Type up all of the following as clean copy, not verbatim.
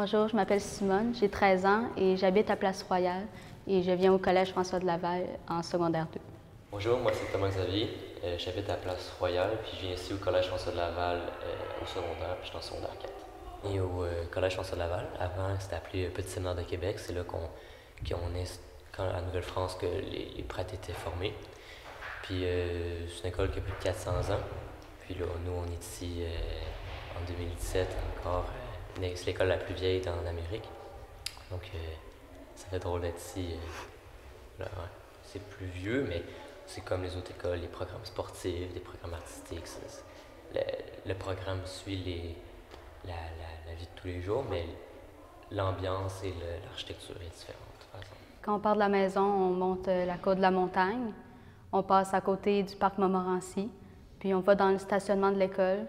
Bonjour, je m'appelle Simone, j'ai 13 ans et j'habite à Place-Royale et je viens au Collège François de Laval en secondaire 2. Bonjour, moi c'est Thomas Xavier, j'habite à Place-Royale, puis je viens ici au Collège François de Laval au secondaire, puis je suis en secondaire 4. Et au Collège François de Laval, avant c'était appelé Petit Séminaire de Québec, c'est là qu'on est, quand à Nouvelle-France, que les prêtres étaient formés. Puis c'est une école qui a plus de 400 ans, puis là nous on est ici en 2017 encore, c'est l'école la plus vieille en Amérique, donc ça fait drôle d'être ici. Là, ouais. C'est plus vieux, mais c'est comme les autres écoles, les programmes sportifs, les programmes artistiques. Le programme suit la vie de tous les jours, mais l'ambiance et l'architecture est différente, par exemple. Quand on part de la maison, on monte la côte de la montagne, on passe à côté du parc Montmorency, puis on va dans le stationnement de l'école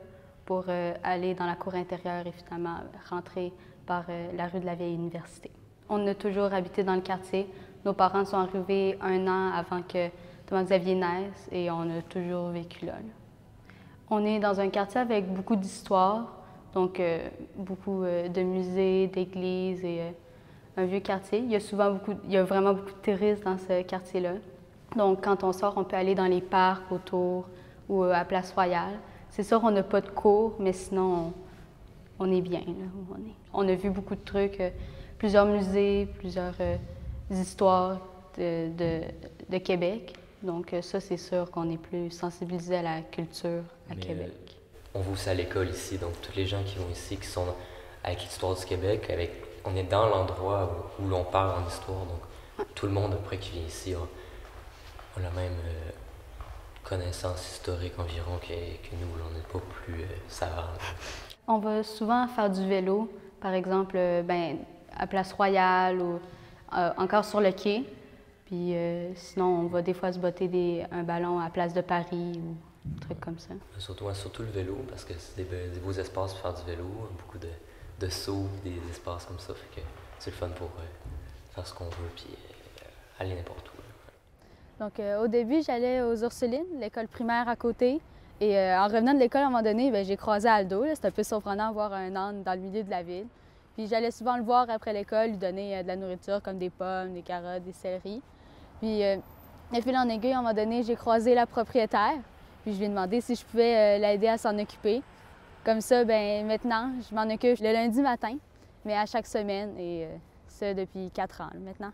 pour aller dans la cour intérieure et finalement rentrer par la rue de la Vieille Université. On a toujours habité dans le quartier. Nos parents sont arrivés 1 an avant que Thomas Xavier naisse et on a toujours vécu là. On est dans un quartier avec beaucoup d'histoire, donc beaucoup de musées, d'églises et un vieux quartier. Il y a vraiment beaucoup de touristes dans ce quartier-là. Donc quand on sort, on peut aller dans les parcs autour ou à Place-Royale. C'est sûr, on n'a pas de cours, mais sinon, on est bien là où on est. On a vu beaucoup de trucs, plusieurs musées, plusieurs histoires de Québec. Donc ça, c'est sûr qu'on est plus sensibilisé à la culture à Québec. On va aussi à l'école ici, donc tous les gens qui vont ici, qui sont avec l'histoire du Québec, on est dans l'endroit où l'on parle en histoire, donc tout le monde après qui vient ici a la même connaissance historique environ que nous, on n'est pas plus savants. On va souvent faire du vélo, par exemple à Place-Royale ou encore sur le quai. Puis sinon, on va des fois se botter un ballon à Place de Paris ou des trucs comme ça. Surtout le vélo, parce que c'est des beaux espaces pour faire du vélo, beaucoup de sauts, des espaces comme ça, fait que c'est le fun pour faire ce qu'on veut puis aller n'importe où. Donc au début, j'allais aux Ursulines, l'école primaire à côté. Et en revenant de l'école, à un moment donné, j'ai croisé Aldo. C'était un peu surprenant de voir un âne dans le milieu de la ville. Puis j'allais souvent le voir après l'école, lui donner de la nourriture comme des pommes, des carottes, des céleris. Puis de fil en aiguille, à un moment donné, j'ai croisé la propriétaire. Puis je lui ai demandé si je pouvais l'aider à s'en occuper. Comme ça, maintenant, je m'en occupe le lundi matin, mais à chaque semaine, et ça depuis 4 ans maintenant.